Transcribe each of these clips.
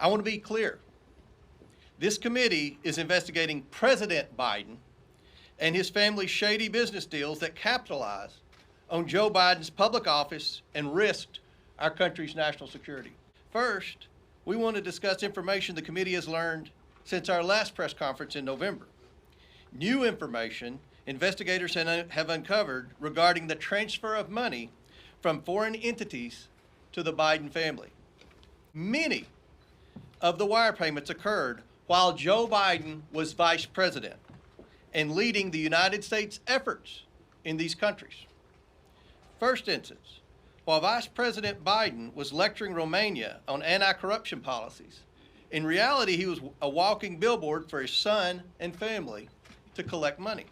I want to be clear. This committee is investigating President Biden and his family's shady business deals that capitalize on Joe Biden's public office and risked our country's national security. First, we want to discuss information the committee has learned since our last press conference in November. New information investigators have uncovered regarding the transfer of money from foreign entities to the Biden family. Many of the wire payments occurred while Joe Biden was vice president and leading the United States efforts in these countries. First instance, while Vice President Biden was lecturing Romania on anti-corruption policies, in reality he was a walking billboard for his son and family to collect money.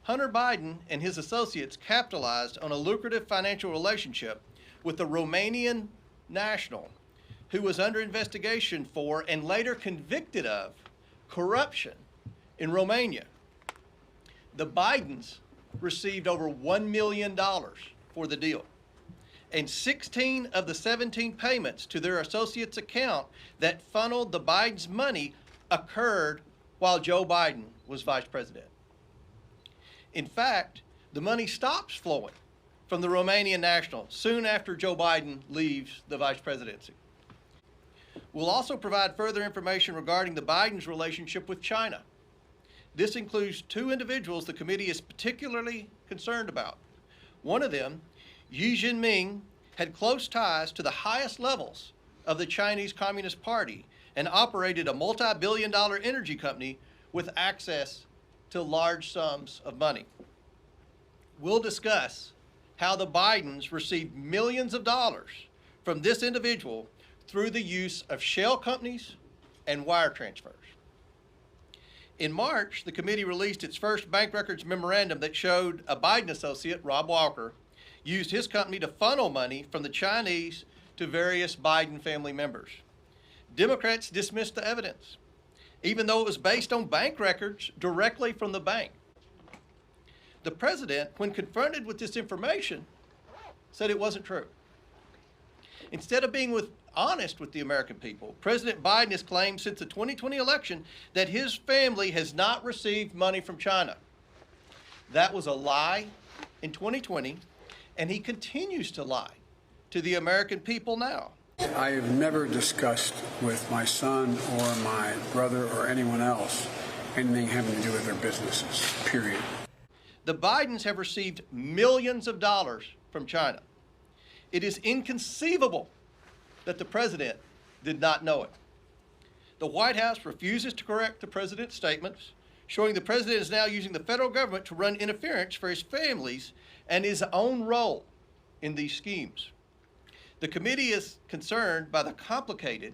Hunter Biden and his associates capitalized on a lucrative financial relationship with a Romanian national who was under investigation for and later convicted of corruption in Romania. The Bidens received over $1 million for the deal, and 16 of the 17 payments to their associates' account that funneled the Bidens' money occurred while Joe Biden was vice president. In fact, the money stops flowing from the Romanian national soon after Joe Biden leaves the vice presidency. We'll also provide further information regarding the Bidens' relationship with China. This includes two individuals the committee is particularly concerned about. One of them, Xi Jinping, had close ties to the highest levels of the Chinese Communist Party and operated a multi-billion-dollar energy company with access to large sums of money. We'll discuss how the Bidens received millions of dollars from this individual through the use of shell companies and wire transfers. In March, the committee released its first bank records memorandum that showed a Biden associate, Rob Walker, used his company to funnel money from the Chinese to various Biden family members. Democrats dismissed the evidence, even though it was based on bank records directly from the bank. The president, when confronted with this information, said it wasn't true. Instead of being honest with the American people, President Biden has claimed since the 2020 election that his family has not received money from China. That was a lie in 2020, and he continues to lie to the American people now. I have never discussed with my son or my brother or anyone else anything having to do with their businesses, period. The Bidens have received millions of dollars from China. It is inconceivable that the president did not know it. The White House refuses to correct the president's statements, showing the president is now using the federal government to run interference for his families and his own role in these schemes. The committee is concerned by the complicated,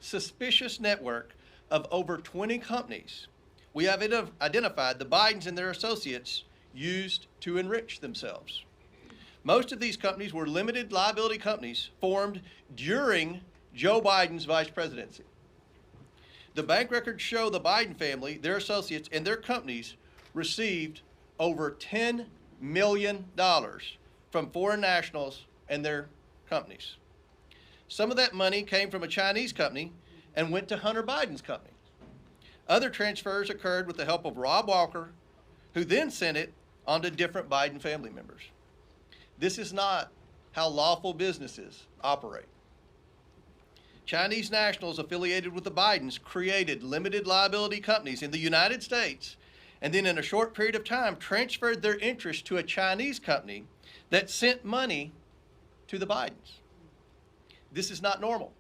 suspicious network of over 20 companies we have identified the Bidens and their associates used to enrich themselves. Most of these companies were limited liability companies formed during Joe Biden's vice presidency. The bank records show the Biden family, their associates, and their companies received over $10 million from foreign nationals and their companies. Some of that money came from a Chinese company and went to Hunter Biden's company. Other transfers occurred with the help of Rob Walker, who then sent it on to different Biden family members. This is not how lawful businesses operate. Chinese nationals affiliated with the Bidens created limited liability companies in the United States and then in a short period of time transferred their interest to a Chinese company that sent money to the Bidens. This is not normal.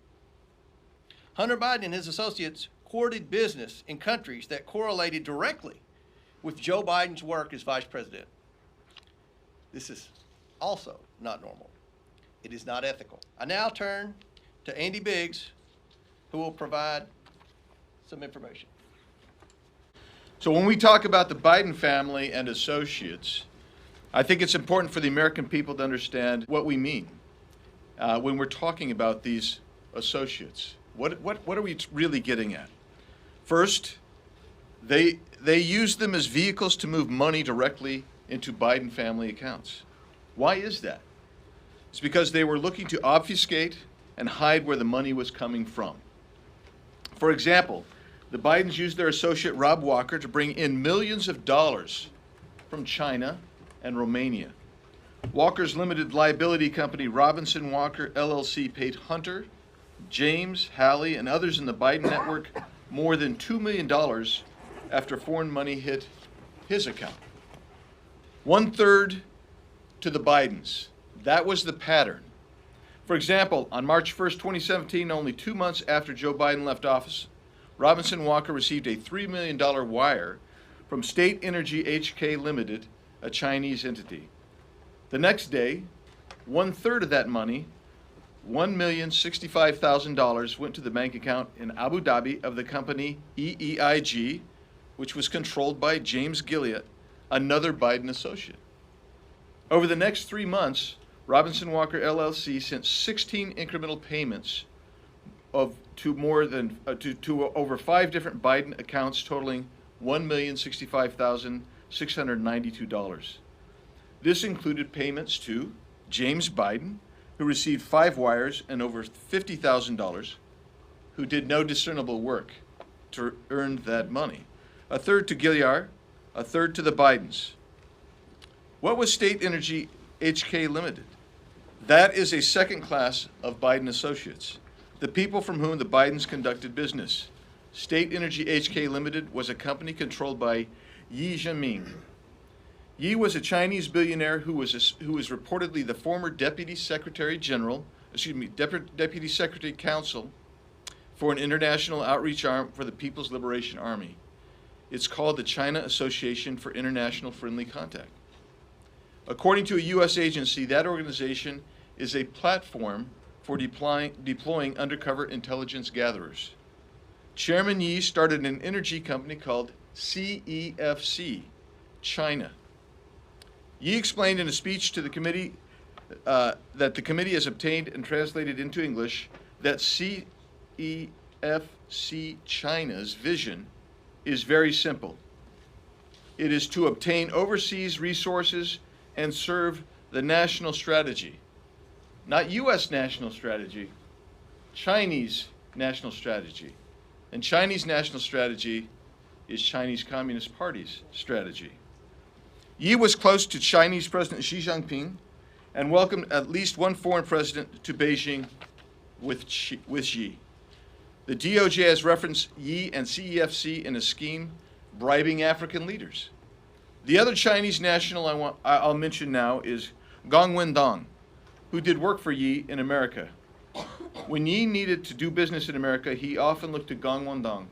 Hunter Biden and his associates courted business in countries that correlated directly with Joe Biden's work as vice president. This is also not normal. It is not ethical. I now turn to Andy Biggs, who will provide some information. So when we talk about the Biden family and associates, I think it's important for the American people to understand what we mean when we're talking about these associates. What are we really getting at? First, they use them as vehicles to move money directly into Biden family accounts. Why is that? It's because they were looking to obfuscate and hide where the money was coming from. For example, the Bidens used their associate Rob Walker to bring in millions of dollars from China and Romania. Walker's limited liability company, Robinson Walker LLC, paid Hunter, James, Hallie, and others in the Biden network more than $2 million after foreign money hit his account. 1/3 to the Bidens. That was the pattern. For example, on March 1st, 2017, only 2 months after Joe Biden left office, Robinson Walker received a $3 million wire from State Energy HK Limited, a Chinese entity. The next day, 1/3 of that money, $1,065,000, went to the bank account in Abu Dhabi of the company EEIG, which was controlled by James Gilliatt, another Biden associate. Over the next 3 months, Robinson Walker LLC sent 16 incremental payments to over 5 different Biden accounts totaling $1,065,692. This included payments to James Biden, who received 5 wires and over $50,000, who did no discernible work to earn that money. 1/3 to Gilliard, 1/3 to the Bidens. What was State Energy HK Limited? That is a second class of Biden associates, the people from whom the Bidens conducted business. State Energy HK Limited was a company controlled by Yi Jianming. Yi was a Chinese billionaire who was reportedly the former Deputy Secretary Counsel for an international outreach arm for the People's Liberation Army. It's called the China Association for International Friendly Contact. According to a U.S. agency, that organization is a platform for deploying undercover intelligence gatherers. Chairman Yi started an energy company called CEFC, China. Yi explained in a speech to the committee that the committee has obtained and translated into English that CEFC China's vision is very simple. It is to obtain overseas resources and serve the national strategy. Not U.S. national strategy, Chinese national strategy. And Chinese national strategy is Chinese Communist Party's strategy. Yi was close to Chinese President Xi Jinping and welcomed at least one foreign president to Beijing with Xi. The DOJ has referenced Yi and CEFC in a scheme bribing African leaders. The other Chinese national I'll mention now is Gong Wendong, who did work for Yi in America. When Yi needed to do business in America, he often looked to Gong Wendong.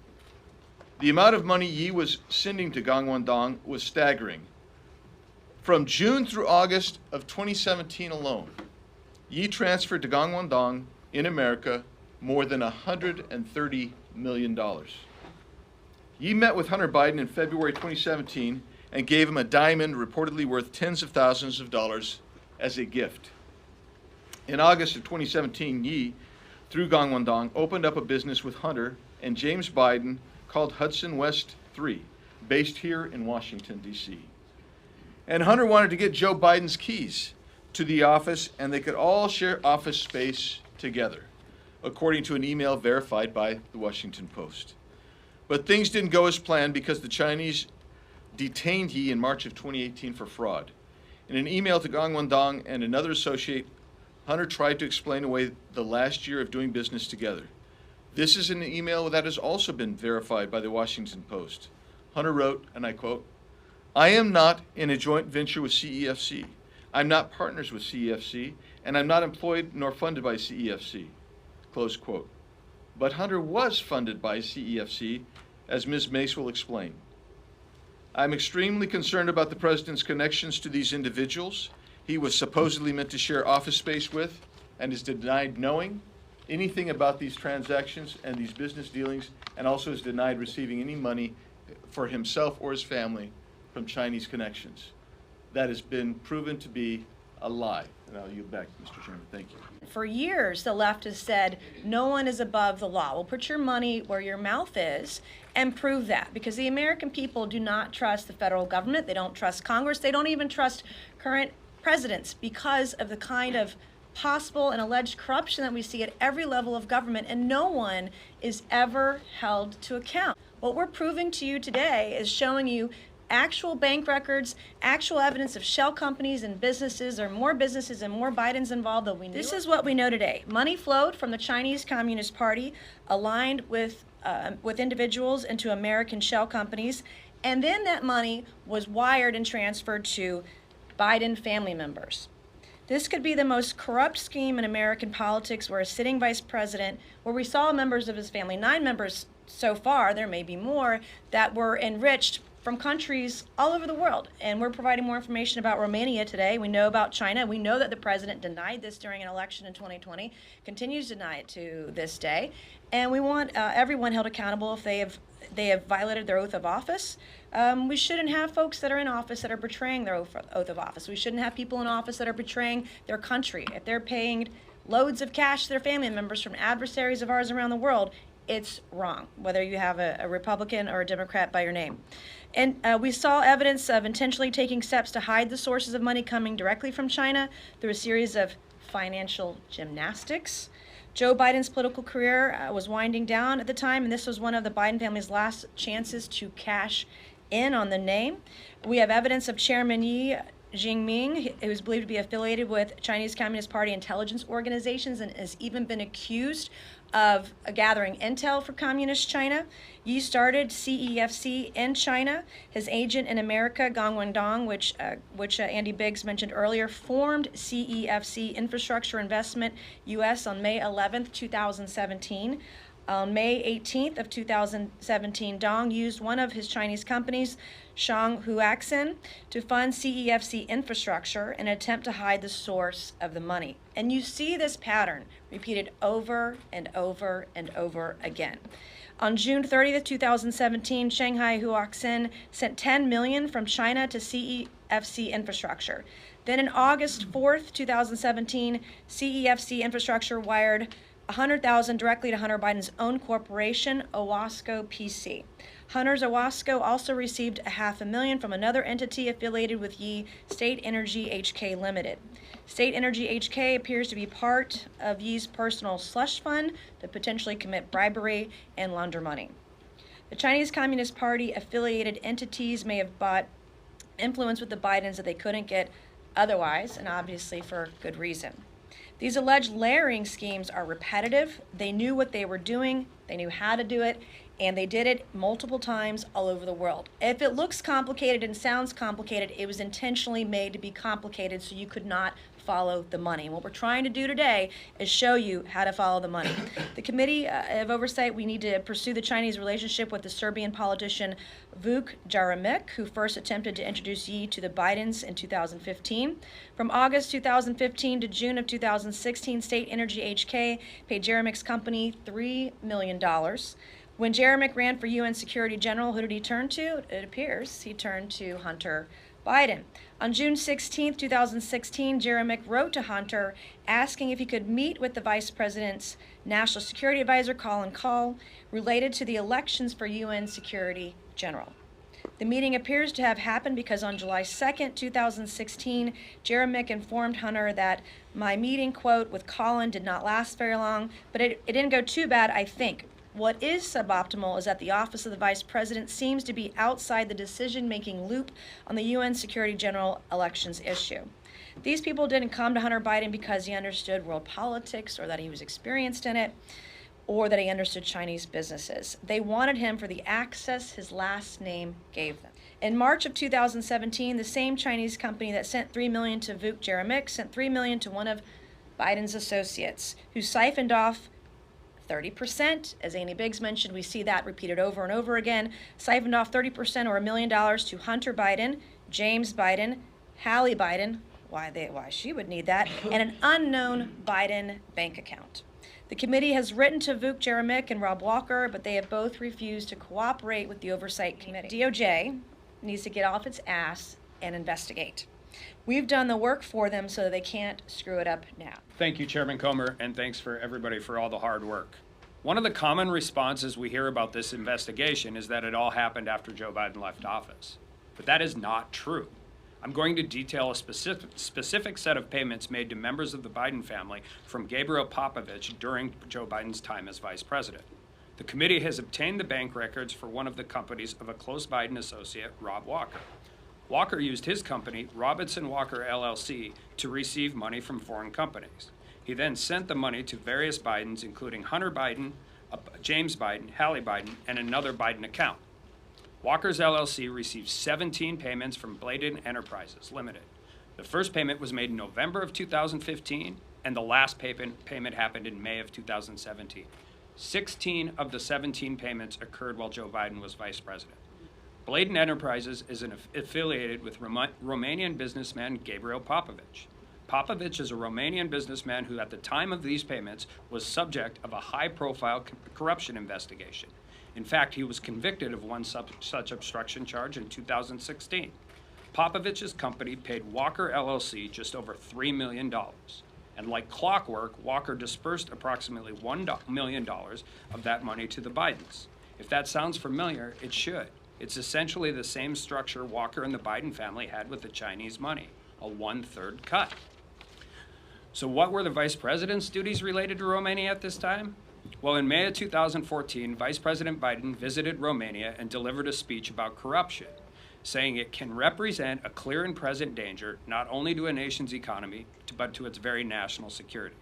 The amount of money Yi was sending to Gong Wendong was staggering. From June through August of 2017 alone, Yi transferred to Gong Wendong in America more than $130 million. Yi met with Hunter Biden in February 2017 and gave him a diamond reportedly worth tens of thousands of dollars as a gift. In August of 2017, Yi, through Gong Wendong, opened up a business with Hunter and James Biden called Hudson West 3, based here in Washington, D.C. And Hunter wanted to get Joe Biden's keys to the office, and they could all share office space together, according to an email verified by the Washington Post. But things didn't go as planned because the Chinese detained Yi in March of 2018 for fraud. In an email to Gong Wendong and another associate, Hunter tried to explain away the last year of doing business together. This is an email that has also been verified by the Washington Post. Hunter wrote, and I quote, "I am not in a joint venture with CEFC. I'm not partners with CEFC, and I'm not employed nor funded by CEFC." Close quote. But Hunter was funded by CEFC, as Ms. Mace will explain. I'm extremely concerned about the president's connections to these individuals he was supposedly meant to share office space with, and is denied knowing anything about these transactions and these business dealings, and also is denied receiving any money for himself or his family from Chinese connections. That has been proven to be a lie. And I'll yield back, Mr. Chairman. Thank you. For years, the left has said, no one is above the law. Well, put your money where your mouth is and prove that, because the American people do not trust the federal government. They don't trust Congress. They don't even trust current presidents because of the kind of possible and alleged corruption that we see at every level of government, and no one is ever held to account. What we're proving to you today is showing you actual bank records, actual evidence of shell companies and businesses, or more businesses and more Bidens involved than we knew. This is what we know today. Money flowed from the Chinese Communist Party, aligned with individuals into American shell companies, and then that money was wired and transferred to Biden family members. This could be the most corrupt scheme in American politics, where a sitting vice president, where we saw members of his family, 9 members so far, there may be more, that were enriched from countries all over the world. And we're providing more information about Romania today. We know about China. We know that the president denied this during an election in 2020, continues to deny it to this day. And we want everyone held accountable if they have violated their oath of office. We shouldn't have folks that are in office that are betraying their oath of office. We shouldn't have people in office that are betraying their country. If they're paying loads of cash to their family members from adversaries of ours around the world, it's wrong, whether you have a Republican or a Democrat by your name. And we saw evidence of intentionally taking steps to hide the sources of money coming directly from China through a series of financial gymnastics. Joe Biden's political career was winding down at the time, and this was one of the Biden family's last chances to cash in on the name. We have evidence of Chairman Yi Jinping, who is believed to be affiliated with Chinese Communist Party intelligence organizations and has even been accused of gathering intel for Communist China. Yi started CEFC in China. His agent in America, Gong Wendong, which Andy Biggs mentioned earlier, formed CEFC Infrastructure Investment US on May 11th, 2017. On May 18th of 2017, Dong used one of his Chinese companies, Shanghuaxin, to fund CEFC infrastructure in an attempt to hide the source of the money. And you see this pattern repeated over and over and over again. On June 30th, 2017, Shanghai Huaxin sent $10 million from China to CEFC infrastructure. Then on August 4th, 2017, CEFC infrastructure wired $100,000 directly to Hunter Biden's own corporation, Owasco PC. Hunter's Owasco also received $500,000 from another entity affiliated with Yi, State Energy HK Limited. State Energy HK appears to be part of Yi's personal slush fund to potentially commit bribery and launder money. The Chinese Communist Party affiliated entities may have bought influence with the Bidens that they couldn't get otherwise, and obviously for good reason. These alleged layering schemes are repetitive. They knew what they were doing, they knew how to do it, and they did it multiple times all over the world. If it looks complicated and sounds complicated, it was intentionally made to be complicated so you could not follow the money. And what we're trying to do today is show you how to follow the money. The Committee of Oversight, we need to pursue the Chinese relationship with the Serbian politician Vuk Jeremic, who first attempted to introduce Yi to the Bidens in 2015. From August 2015 to June of 2016, State Energy HK paid Jeremic's company $3 million. When Jeremic ran for UN Security General, who did he turn to? It appears he turned to Hunter Biden. On June 16, 2016, Jeremic wrote to Hunter asking if he could meet with the Vice President's National Security Advisor, Colin Kahl, related to the elections for UN Security General. The meeting appears to have happened because on July 2, 2016, Jeremic informed Hunter that my meeting, quote, with Colin did not last very long, but it didn't go too bad, I think. What is suboptimal is that the Office of the Vice President seems to be outside the decision-making loop on the UN Security General elections issue. These people didn't come to Hunter Biden because he understood world politics or that he was experienced in it or that he understood Chinese businesses. They wanted him for the access his last name gave them. In March of 2017, the same Chinese company that sent $3 million to Vuk Jeremic sent $3 million to one of Biden's associates, who siphoned off 30%. As Andy Biggs mentioned, we see that repeated over and over again. Siphoned off 30% or $1 million to Hunter Biden, James Biden, Hallie Biden, why she would need that, and an unknown Biden bank account. The committee has written to Vuk Jeremic and Rob Walker, but they have both refused to cooperate with the Oversight Committee. DOJ needs to get off its ass and investigate. We've done the work for them so that they can't screw it up now. Thank you, Chairman Comer, and thanks for everybody for all the hard work. One of the common responses we hear about this investigation is that it all happened after Joe Biden left office. But that is not true. I'm going to detail a specific set of payments made to members of the Biden family from Gabriel Popovich during Joe Biden's time as vice president. The committee has obtained the bank records for one of the companies of a close Biden associate, Rob Walker. Walker used his company, Robinson Walker LLC, to receive money from foreign companies. He then sent the money to various Bidens, including Hunter Biden, James Biden, Hallie Biden, and another Biden account. Walker's LLC received 17 payments from Bladen Enterprises Limited. The first payment was made in November of 2015, and the last payment happened in May of 2017. 16 of the 17 payments occurred while Joe Biden was vice president. Bladen Enterprises is affiliated with Romanian businessman Gabriel Popovich. Popovich is a Romanian businessman who, at the time of these payments, was subject of a high-profile corruption investigation. In fact, he was convicted of one such obstruction charge in 2016. Popovich's company paid Walker LLC just over $3 million. And like clockwork, Walker dispersed approximately $1 million of that money to the Bidens. If that sounds familiar, it should. It's essentially the same structure Walker and the Biden family had with the Chinese money, a 1/3 cut. So what were the vice president's duties related to Romania at this time? Well, in May of 2014, Vice President Biden visited Romania and delivered a speech about corruption, saying it can represent a clear and present danger not only to a nation's economy, but to its very national security.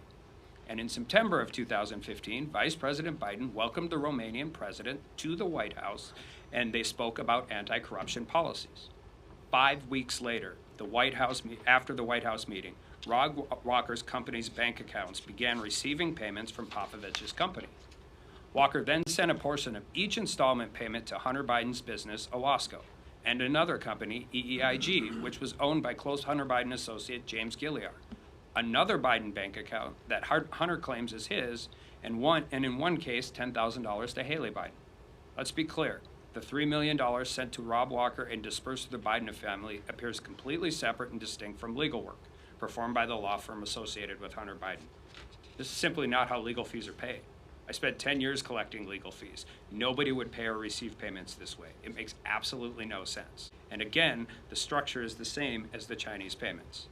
And in September of 2015, Vice President Biden welcomed the Romanian president to the White House, and they spoke about anti-corruption policies. 5 weeks later, after the White House meeting, Rob Walker's company's bank accounts began receiving payments from Popovich's company. Walker then sent a portion of each installment payment to Hunter Biden's business, Owasco, and another company, EEIG, which was owned by close Hunter Biden associate James Gilliar. Another Biden bank account that Hunter claims is his, and in one case, $10,000 to Hallie Biden. Let's be clear. The $3 million sent to Rob Walker and dispersed to the Biden family appears completely separate and distinct from legal work performed by the law firm associated with Hunter Biden. This is simply not how legal fees are paid. I spent 10 years collecting legal fees. Nobody would pay or receive payments this way. It makes absolutely no sense. And again, the structure is the same as the Chinese payments.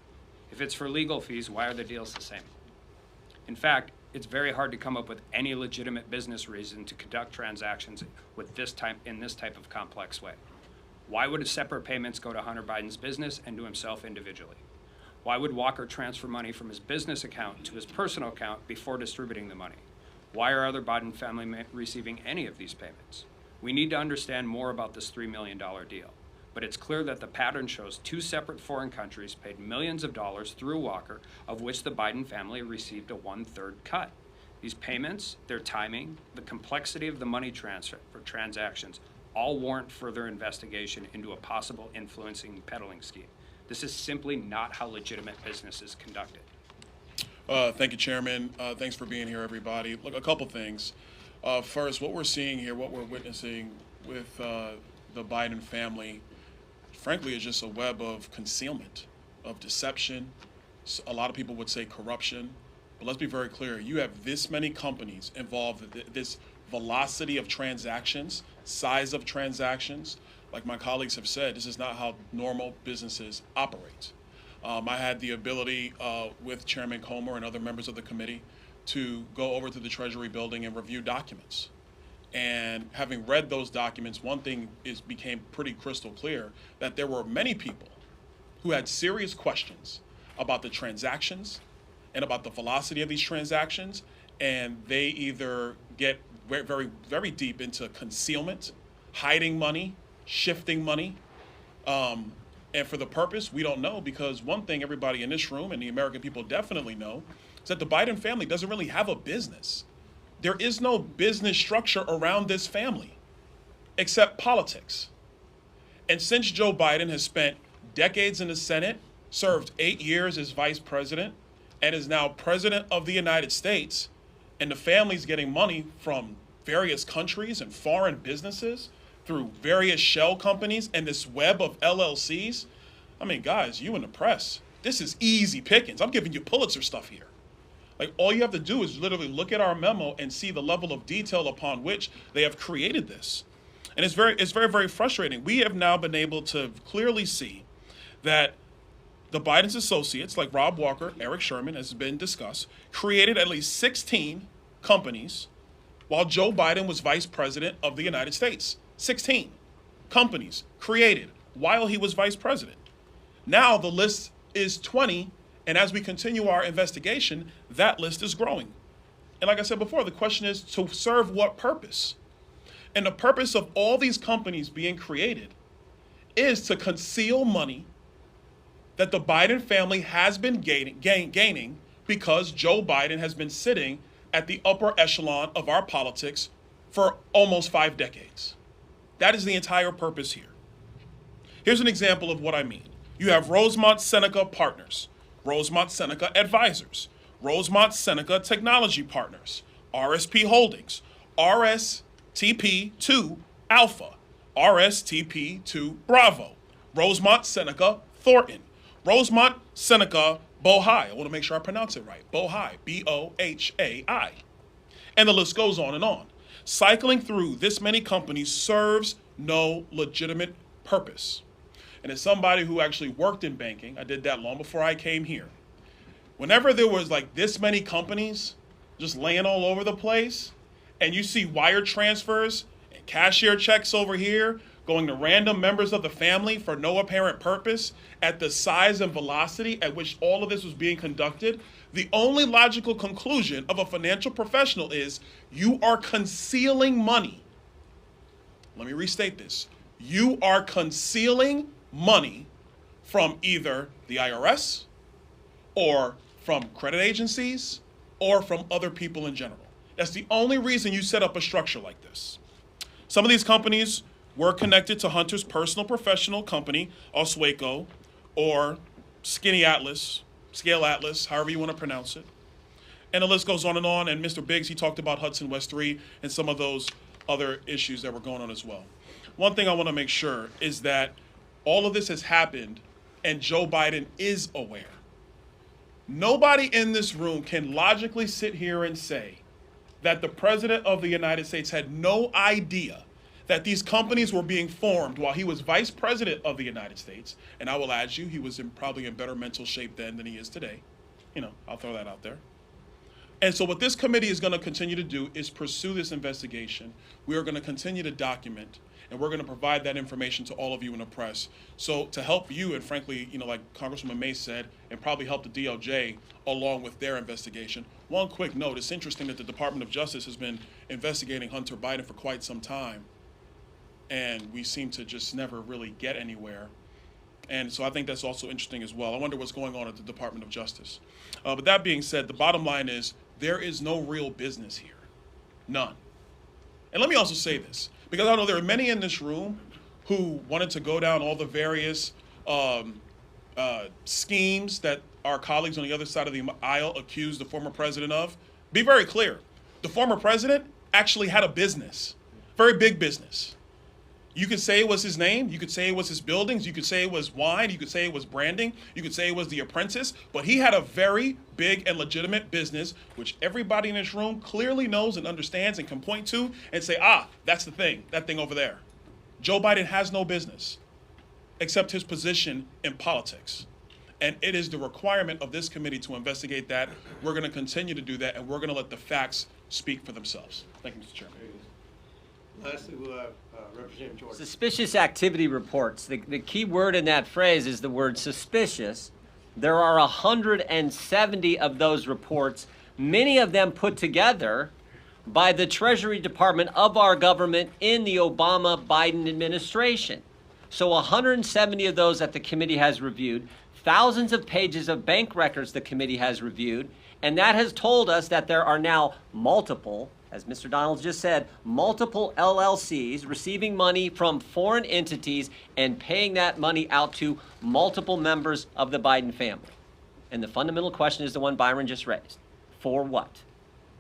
If it's for legal fees, why are the deals the same? In fact, it's very hard to come up with any legitimate business reason to conduct transactions in this type of complex way. Why would separate payments go to Hunter Biden's business and to himself individually? Why would Walker transfer money from his business account to his personal account before distributing the money? Why are other Biden family receiving any of these payments? We need to understand more about this $3 million deal. But it's clear that the pattern shows two separate foreign countries paid millions of dollars through Walker, of which the Biden family received a 1/3 cut. These payments, their timing, the complexity of the money transfer for transactions all warrant further investigation into a possible influencing and peddling scheme. This is simply not how legitimate business is conducted. Thank you, Chairman. Thanks for being here, everybody. Look, a couple things. First, what we're seeing here, what we're witnessing with the Biden family, frankly, is just a web of concealment, of deception. A lot of people would say corruption. But let's be very clear. You have this many companies involved, this velocity of transactions, size of transactions. Like my colleagues have said, this is not how normal businesses operate. I had the ability with Chairman Comer and other members of the committee to go over to the Treasury building and review documents. And having read those documents, one thing became pretty crystal clear, that there were many people who had serious questions about the transactions and about the velocity of these transactions, and they either get very, very deep into concealment, hiding money, shifting money, and for the purpose, we don't know, because one thing everybody in this room and the American people definitely know is that the Biden family doesn't really have a business. There is no business structure around this family except politics. And since Joe Biden has spent decades in the Senate, served 8 years as vice president, and is now president of the United States, and the family's getting money from various countries and foreign businesses through various shell companies and this web of LLCs. I mean, guys, you in the press, this is easy pickings. I'm giving you Pulitzer stuff here. Like, all you have to do is literally look at our memo and see the level of detail upon which they have created this. And it's very, very frustrating. We have now been able to clearly see that the Biden's associates, like Rob Walker, Eric Sherman, as has been discussed, created at least 16 companies while Joe Biden was vice president of the United States. 16 companies created while he was vice president. Now the list is 20, and as we continue our investigation, that list is growing. And like I said before, the question is to serve what purpose? And the purpose of all these companies being created is to conceal money that the Biden family has been gaining because Joe Biden has been sitting at the upper echelon of our politics for almost 5 decades. That is the entire purpose here. Here's an example of what I mean. You have Rosemont Seneca Partners, Rosemont Seneca Advisors, Rosemont Seneca Technology Partners, RSP Holdings, RSTP2 Alpha, RSTP2 Bravo, Rosemont Seneca Thornton, Rosemont Seneca Bohai. I want to make sure I pronounce it right. Bohai, B-O-H-A-I. And the list goes on and on. Cycling through this many companies serves no legitimate purpose. And as somebody who actually worked in banking, I did that long before I came here. Whenever there was like this many companies just laying all over the place, and you see wire transfers and cashier checks over here going to random members of the family for no apparent purpose at the size and velocity at which all of this was being conducted, the only logical conclusion of a financial professional is you are concealing money. Let me restate this. You are concealing money from either the IRS or from credit agencies or from other people in general. That's the only reason you set up a structure like this. Some of these companies were connected to Hunter's personal professional company, Oswego, or Skinny Atlas, Scale Atlas, however you want to pronounce it. And the list goes on. And Mr. Biggs, he talked about Hudson West 3 and some of those other issues that were going on as well. One thing I want to make sure is that all of this has happened and Joe Biden is aware. Nobody in this room can logically sit here and say that the President of the United States had no idea that these companies were being formed while he was Vice President of the United States. And I will add you, he was probably in better mental shape then than he is today. You know, I'll throw that out there. And so what this committee is going to continue to do is pursue this investigation. We are going to continue to document, and we're going to provide that information to all of you in the press. So to help you, and frankly, you know, like Congresswoman May said, and probably help the DOJ along with their investigation. One quick note, it's interesting that the Department of Justice has been investigating Hunter Biden for quite some time, and we seem to just never really get anywhere. And so I think that's also interesting as well. I wonder what's going on at the Department of Justice. But that being said, the bottom line is there is no real business here. None. And let me also say this, because I know there are many in this room who wanted to go down all the various schemes that our colleagues on the other side of the aisle accused the former president of. Be very clear. The former president actually had a business, very big business. You could say it was his name, you could say it was his buildings, you could say it was wine, you could say it was branding, you could say it was The Apprentice, but he had a very big and legitimate business, which everybody in this room clearly knows and understands and can point to and say, that's the thing, that thing over there. Joe Biden has no business except his position in politics. And it is the requirement of this committee to investigate that. We're going to continue to do that, and we're going to let the facts speak for themselves. Thank you, Mr. Chairman. Lastly, we'll have Representative Jordan. Suspicious activity reports. The key word in that phrase is the word suspicious. There are 170 of those reports, many of them put together by the Treasury Department of our government in the Obama-Biden administration. So 170 of those that the committee has reviewed, thousands of pages of bank records the committee has reviewed, and that has told us that there are now multiple, as Mr. Donald just said, multiple LLCs receiving money from foreign entities and paying that money out to multiple members of the Biden family. And the fundamental question is the one Byron just raised. For what?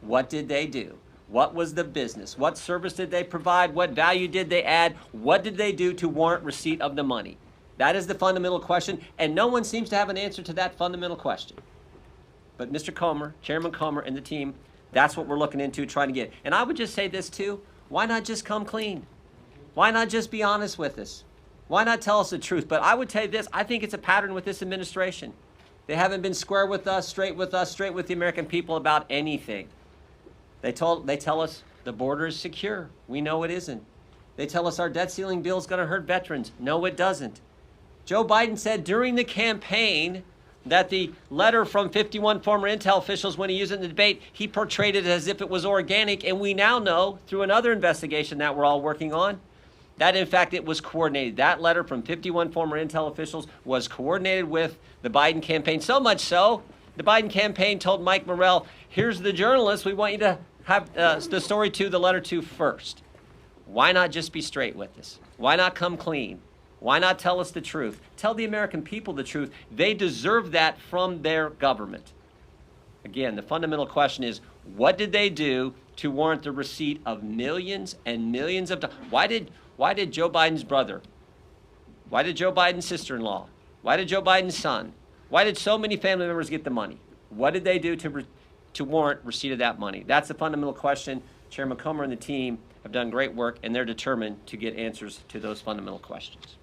What did they do? What was the business? What service did they provide? What value did they add? What did they do to warrant receipt of the money? That is the fundamental question, and no one seems to have an answer to that fundamental question. But Mr. Comer, Chairman Comer, and the team, that's what we're looking into, trying to get. And I would just say this too, why not just come clean? Why not just be honest with us? Why not tell us the truth? But I would tell you this, I think it's a pattern with this administration. They haven't been square with us, straight with the American people about anything. They tell us the border is secure. We know it isn't. They tell us our debt ceiling bill is going to hurt veterans. No, it doesn't. Joe Biden said during the campaign that the letter from 51 former intel officials, when he used it in the debate, he portrayed it as if it was organic. And we now know through another investigation that we're all working on that, in fact, it was coordinated. That letter from 51 former intel officials was coordinated with the Biden campaign. So much so, the Biden campaign told Mike Morrell, here's the journalist we want you to have the story to, the letter to first. Why not just be straight with us? Why not come clean? Why not tell us the truth? Tell the American people the truth. They deserve that from their government. Again, the fundamental question is, what did they do to warrant the receipt of millions and millions of dollars? Why did Joe Biden's brother, why did Joe Biden's sister-in-law, why did Joe Biden's son, why did so many family members get the money? What did they do to warrant receipt of that money? That's the fundamental question. Chairman Comer and the team have done great work, and they're determined to get answers to those fundamental questions.